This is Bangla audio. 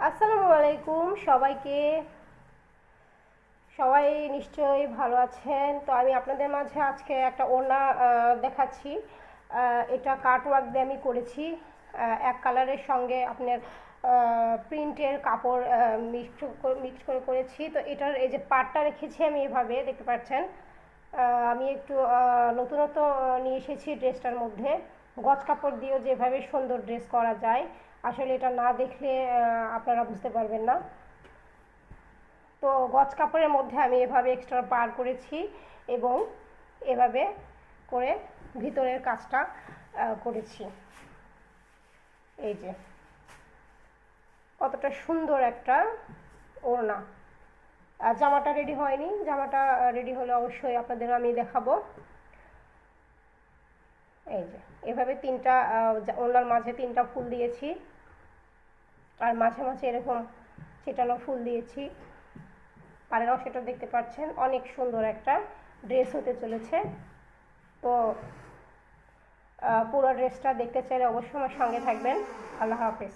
আসসালামু আলাইকুম সবাইকে। সবাই নিশ্চয়ই ভালো আছেন। তো আমি আপনাদের মাঝে আজকে একটা ওড়না দেখাচ্ছি। এটা কাটওয়ার্ক দিয়ে আমি করেছি। এক কালারের সঙ্গে আপনার প্রিন্টের কাপড় মিক্স করে করেছি। তো এটার এই যে পাটটা রেখেছি আমি এভাবে দেখতে পাচ্ছেন। আমি একটু নতুনত্ব নিয়ে এসেছি ড্রেসটার মধ্যে। গজ কাপড় দিয়েও যেভাবে সুন্দর ড্রেস করা যায়, আসলে এটা না দেখলে আপনারা বুঝতে পারবেন না। তো গজ কাপড়ের মধ্যে আমি এভাবে এক্সট্রা পার করেছি এবং এভাবে করে ভিতরের কাজটা করেছি। এই যে কতটা সুন্দর একটা ওড়না। জামাটা রেডি হয়নি, জামাটা রেডি হলে অবশ্যই আপনাদের আমি দেখাবো। এই যে এভাবে তিনটা ওড়নার মাঝে তিনটা ফুল দিয়েছি, আর মাঝে মাঝে এরকম ছিটানো ফুল দিয়েছি। পাড়ের অংশটা দেখতে পাচ্ছেন, অনেক সুন্দর একটা ড্রেস হতে চলেছে। তো পুরো ড্রেসটা দেখতে চাইলে অবশ্যই আমার সঙ্গে থাকবেন। আল্লাহ হাফেজ।